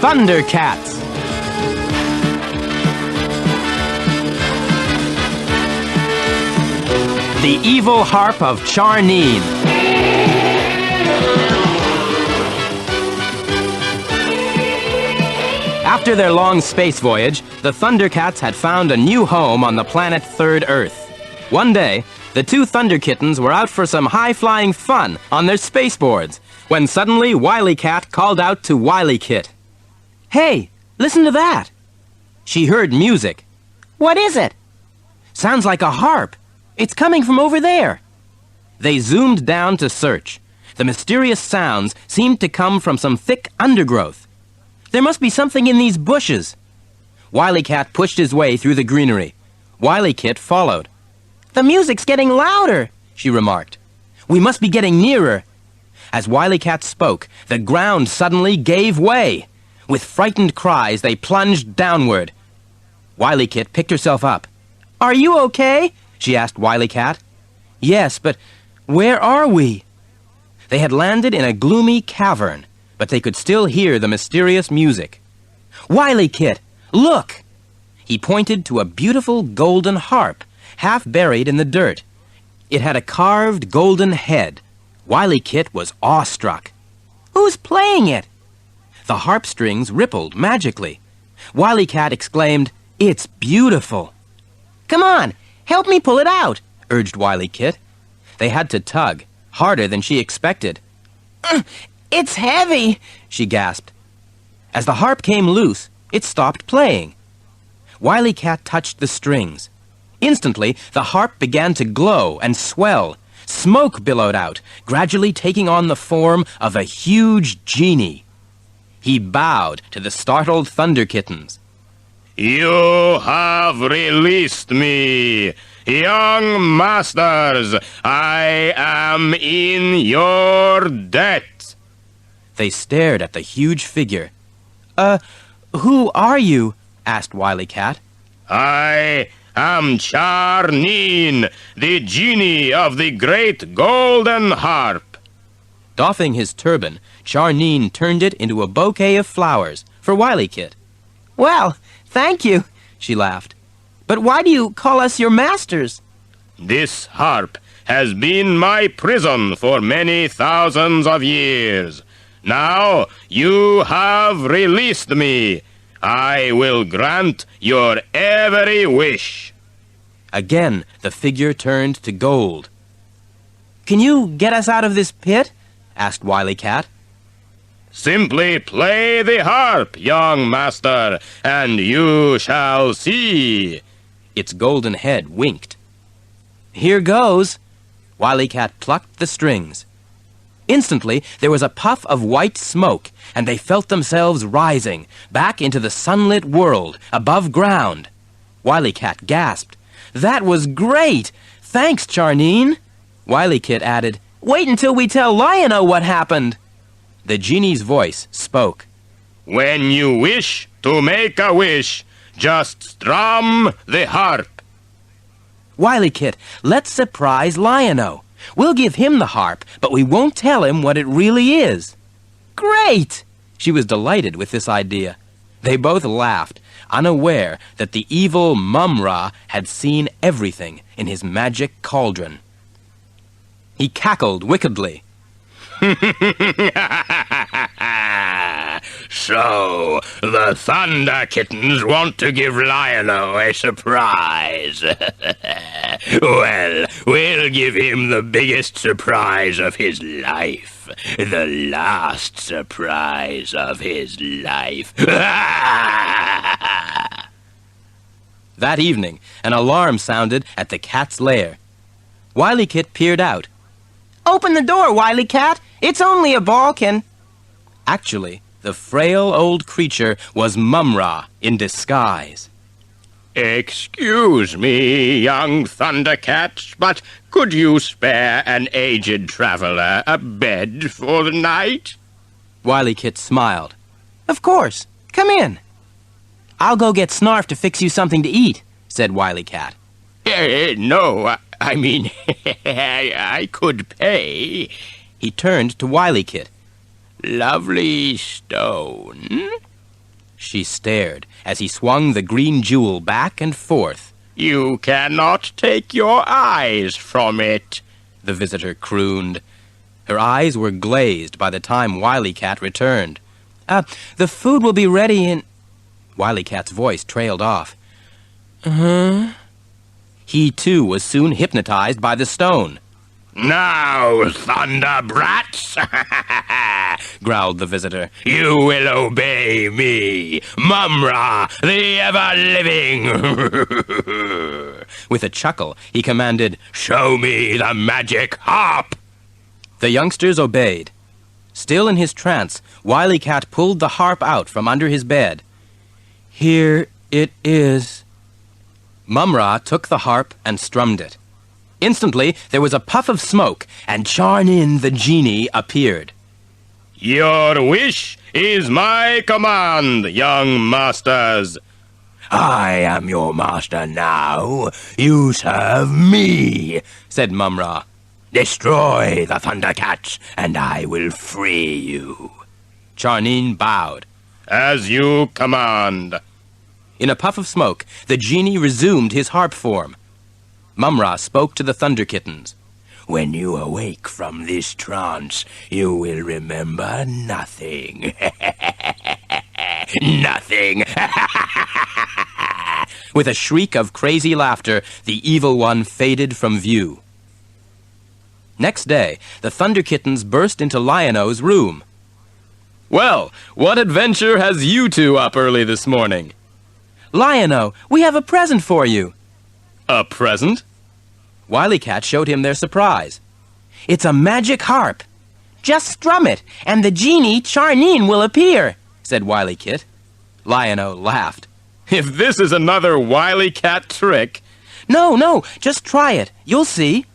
Thundercats. The Evil Harp of Charr. After their long space voyage, the Thundercats had found a new home on the planet Third Earth. One day, the two Thunder Kittens were out for some high-flying fun on their spaceboards, when suddenly Wily Cat called out to Wily Kit. "Hey, listen to that!" She heard music. "What is it?" "Sounds like a harp. It's coming from over there." They zoomed down to search. The mysterious sounds seemed to come from some thick undergrowth. "There must be something in these bushes." Wily Cat pushed his way through the greenery. Wily Kit followed. "The music's getting louder," she remarked. "We must be getting nearer." As Wily Cat spoke, the ground suddenly gave way. With frightened cries, they plunged downward. Wily Kit picked herself up. "Are you okay?" she asked Wily Cat. "Yes, but where are we?" They had landed in a gloomy cavern, but they could still hear the mysterious music. "Wily Kit, look!" He pointed to a beautiful golden harp, half buried in the dirt. It had a carved golden head. Wily Kit was awestruck. "Who's playing it?" The harp strings rippled magically. Wily Cat exclaimed, "It's beautiful." "Come on, help me pull it out," urged Wily Kit. They had to tug, harder than she expected. "It's heavy," she gasped. As the harp came loose, it stopped playing. Wily Cat touched the strings. Instantly, the harp began to glow and swell. Smoke billowed out, gradually taking on the form of a huge genie. He bowed to the startled Thunder Kittens. "You have released me. Young masters, I am in your debt." They stared at the huge figure. Who are you?" asked Wily Cat. "I am Charr, the genie of the great golden harp." Doffing his turban, Charr turned it into a bouquet of flowers for Wily Kit. "Well, thank you," she laughed. "But why do you call us your masters?" "This harp has been my prison for many thousands of years. Now you have released me. I will grant your every wish." Again, the figure turned to gold. "Can you get us out of this pit?" asked Wily Cat. "Simply play the harp, young master, and you shall see." Its golden head winked. "Here goes." Wily Cat plucked the strings. Instantly, there was a puff of white smoke, and they felt themselves rising, back into the sunlit world, above ground. Wily Cat gasped. "That was great! Thanks, Charr." Wily Kit added, "Wait until we tell Lion-O what happened." The genie's voice spoke. "When you wish to make a wish, just strum the harp." "Wily Kit, let's surprise Lion-O. We'll give him the harp, but we won't tell him what it really is." "Great!" She was delighted with this idea. They both laughed, unaware that the evil Mum-Ra had seen everything in his magic cauldron. He cackled wickedly. "So, the Thunder Kittens want to give Lion-O a surprise. Well, we'll give him the biggest surprise of his life. The last surprise of his life." That evening, an alarm sounded at the cat's lair. Wily Kit peered out. "Open the door, Wily Cat! It's only a balkan." Actually, the frail old creature was Mum-Ra in disguise. "Excuse me, young Thundercats, but could you spare an aged traveler a bed for the night?" Wily Kit smiled. "Of course. Come in." "I'll go get Snarf to fix you something to eat," said Wily Cat. No, I mean, I could pay." He turned to Wily Kit. "Lovely stone." She stared as he swung the green jewel back and forth. You cannot take your eyes from it, the visitor crooned. Her eyes were glazed by the time Wily Cat returned. The food will be ready in... Wily Cat's voice trailed off. Uh-huh. He, too, was soon hypnotized by the stone. Now, thunder brats, growled the visitor. You will obey me, Mumra, the ever-living. With a chuckle, he commanded, Show me the magic harp. The youngsters obeyed. Still in his trance, Wily Cat pulled the harp out from under his bed. Here it is. Mumra took the harp and strummed it. Instantly, there was a puff of smoke, and Charnin the genie appeared. Your wish is my command, young masters. I am your master now. You serve me, said Mumra. Destroy the Thundercats, and I will free you. Charnin bowed. As you command. In a puff of smoke, the genie resumed his harp form. Mumra spoke to the Thunder Kittens. When you awake from this trance, you will remember nothing. Nothing. With a shriek of crazy laughter, the evil one faded from view. Next day, the Thunder Kittens burst into Lion-O's room. Well, what adventure has you two up early this morning? Lion-O, we have a present for you. A present? Wily Cat showed him their surprise. It's a magic harp. Just strum it, and the genie Charnin will appear, said Wily Kit. Lion-O laughed. If this is another Wily Cat trick... No, just try it. You'll see.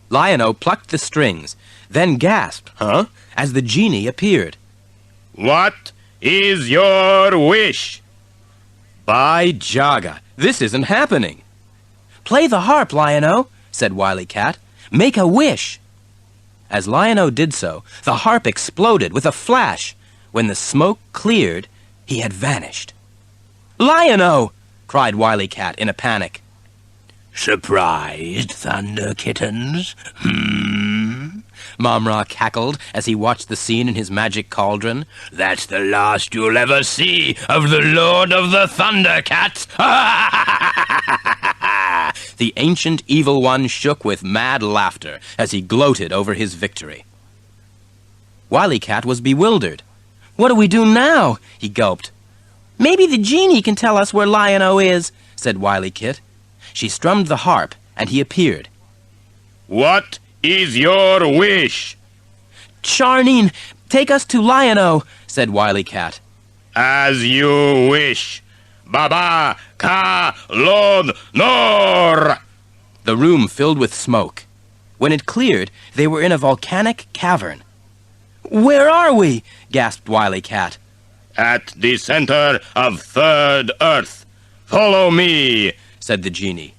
Lion-O plucked the strings, then gasped, Huh? as the genie appeared. What is your wish? By Jaga, this isn't happening. Play the harp, Lion-O, said Wily Cat. Make a wish. As Lion-O did so, the harp exploded with a flash. When the smoke cleared, he had vanished. Lion-O! cried Wily Cat in a panic. Surprised, Thunder Kittens? Mumra cackled as he watched the scene in his magic cauldron. That's the last you'll ever see of the Lord of the Thundercats. The ancient evil one shook with mad laughter as he gloated over his victory. Wily Cat was bewildered. What do we do now? He gulped. Maybe the genie can tell us where Lion-O is, said Wily Kit. She strummed the harp, and he appeared. What is your wish? Charnin, take us to Lion-O, said Wily Cat. As you wish. Baba Ka Lod Nor! The room filled with smoke. When it cleared, they were in a volcanic cavern. Where are we? Gasped Wily Cat. At the center of Third Earth. Follow me, said the genie.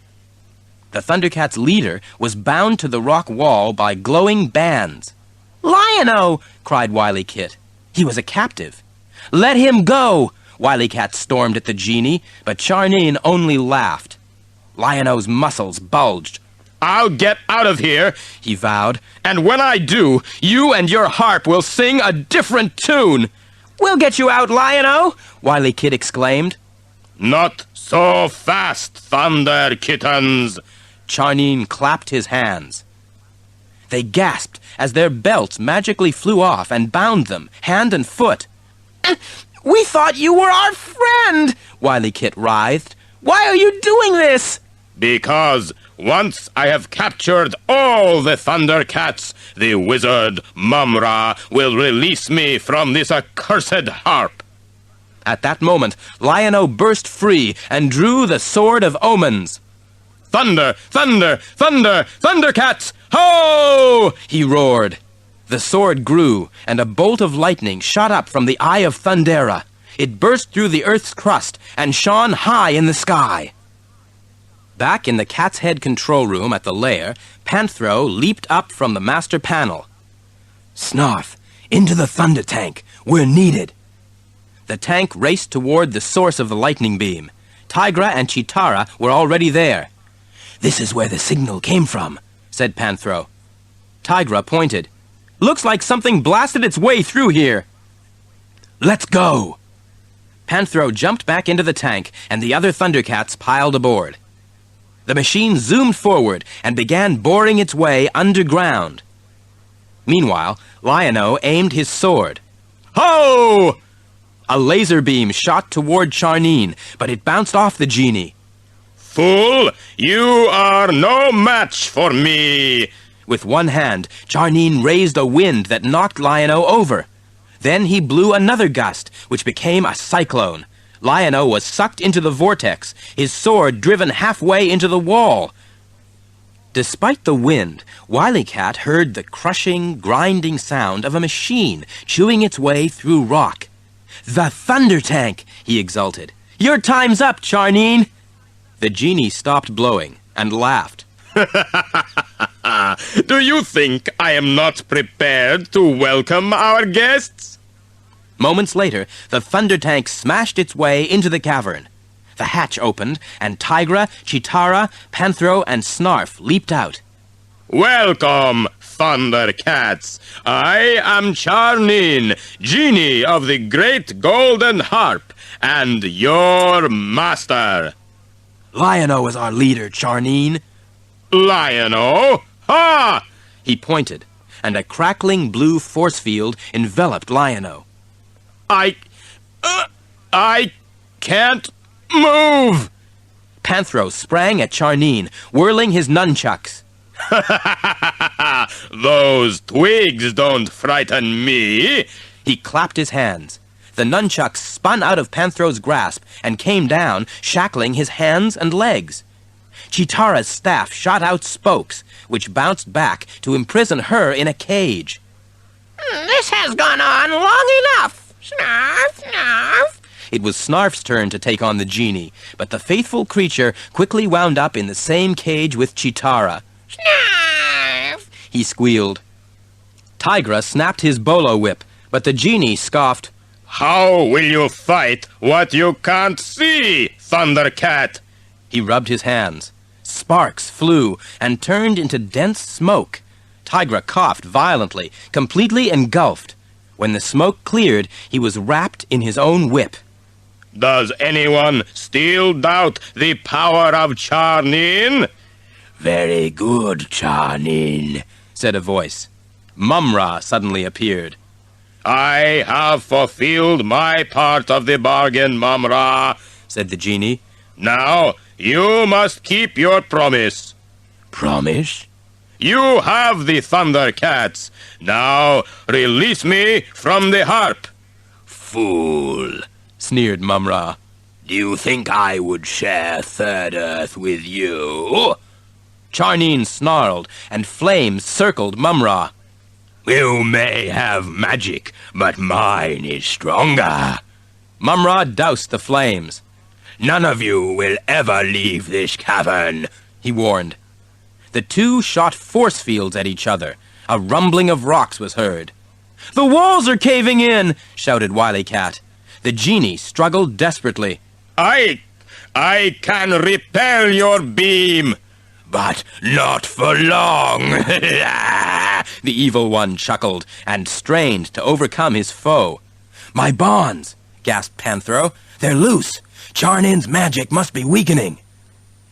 The Thundercats' leader was bound to the rock wall by glowing bands. Lion-O! cried Wily Kit. He was a captive. Let him go! Wily Cat stormed at the genie, but Charnin only laughed. Lion-O's muscles bulged. I'll get out of here, he vowed, and when I do, you and your harp will sing a different tune. We'll get you out, Lion-O! Wily Kit exclaimed. Not so fast, Thunder Kittens! Charnin clapped his hands. They gasped as their belts magically flew off and bound them, hand and foot. We thought you were our friend, Wily Kit writhed. Why are you doing this? Because once I have captured all the Thundercats, the wizard Mumra will release me from this accursed harp. At that moment, Lion-O burst free and drew the Sword of Omens. Thunder! Thunder! Thunder! Thundercats! Ho! He roared. The sword grew, and a bolt of lightning shot up from the eye of Thundera. It burst through the earth's crust and shone high in the sky. Back in the Cat's Head control room at the lair, Panthro leaped up from the master panel. Snarf, into the thunder tank. We're needed. The tank raced toward the source of the lightning beam. Tigra and Chitara were already there. This is where the signal came from, said Panthro. Tigra pointed. Looks like something blasted its way through here. Let's go! Panthro jumped back into the tank, and the other Thundercats piled aboard. The machine zoomed forward and began boring its way underground. Meanwhile, Lion-O aimed his sword. Ho! A laser beam shot toward Charneen, but it bounced off the genie. Fool, you are no match for me! With one hand, Charneen raised a wind that knocked Lion-O over. Then he blew another gust, which became a cyclone. Lion-O was sucked into the vortex, his sword driven halfway into the wall. Despite the wind, Wily Cat heard the crushing, grinding sound of a machine chewing its way through rock. "The Thunder Tank!" he exulted. "Your time's up, Charneen!" The genie stopped blowing and laughed. Do you think I am not prepared to welcome our guests? Moments later, the Thunder Tank smashed its way into the cavern. The hatch opened, and Tigra, Chitara, Panthro, and Snarf leaped out. Welcome, Thundercats. I am Charneen, genie of the great golden harp, and your master. Lion-O is our leader, Charneen. Lion-O? Ha! He pointed, and a crackling blue force field enveloped Lion-O. I can't move! Panthro sprang at Charneen, whirling his nunchucks. Those twigs don't frighten me. He clapped his hands. The nunchucks spun out of Panthro's grasp and came down, shackling his hands and legs. Chitara's staff shot out spokes, which bounced back to imprison her in a cage. This has gone on long enough. Snarf, snarf. It was Snarf's turn to take on the genie, but the faithful creature quickly wound up in the same cage with Chitara. Snarf. He squealed. Tigra snapped his bolo whip, but the genie scoffed. How will you fight what you can't see, Thundercat? He rubbed his hands. Sparks flew and turned into dense smoke. Tigra coughed violently, completely engulfed. When the smoke cleared, he was wrapped in his own whip. Does anyone still doubt the power of Charneen? Very good, Charneen, said a voice. Mum-Ra suddenly appeared. I have fulfilled my part of the bargain, Mum-Ra, said the genie. Now, you must keep your promise. Promise? You have the Thundercats. Now, release me from the harp. Fool, sneered Mum-Ra. Do you think I would share Third Earth with you? Charneen snarled, and flames circled Mum-Ra. You may have magic, but mine is stronger. Mum-Ra doused the flames. None of you will ever leave this cavern, he warned. The two shot force fields at each other. A rumbling of rocks was heard. "The walls are caving in!" shouted Wily Cat. The genie struggled desperately. I can repel your beam. But not for long. The evil one chuckled and strained to overcome his foe. My bonds, gasped Panthro. They're loose. Charneen's magic must be weakening.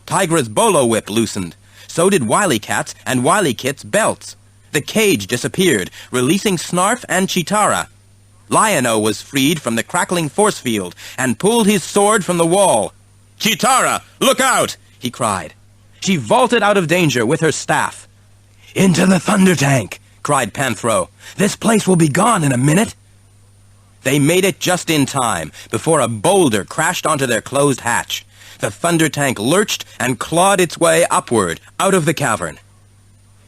Tigra's bolo whip loosened. So did Wily Cat's and Wily Kit's belts. The cage disappeared, releasing Snarf and Chitara. Lion-O was freed from the crackling force field and pulled his sword from the wall. "Chitara, look out!" he cried. She vaulted out of danger with her staff. Into the Thunder Tank, cried Panthro. This place will be gone in a minute. They made it just in time before a boulder crashed onto their closed hatch. The Thunder Tank lurched and clawed its way upward out of the cavern.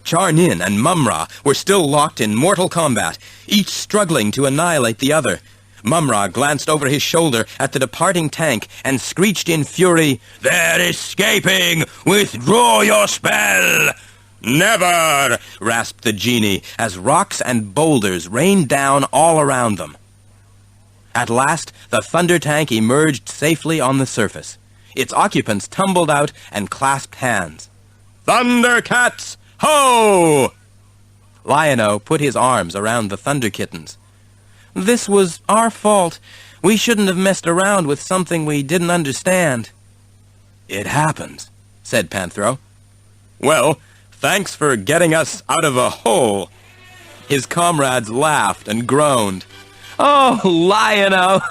Charneen and Mum-Ra were still locked in mortal combat, each struggling to annihilate the other. Mum-Ra glanced over his shoulder at the departing tank and screeched in fury, They're escaping! Withdraw your spell! "Never!" rasped the genie as rocks and boulders rained down all around them. At last, the thunder tank emerged safely on the surface. Its occupants tumbled out and clasped hands. "Thundercats, ho!" Lion-O put his arms around the Thunder Kittens. "This was our fault. We shouldn't have messed around with something we didn't understand." "It happens," said Panthro. "Well, thanks for getting us out of a hole." His comrades laughed and groaned. "Oh, Lion-O!"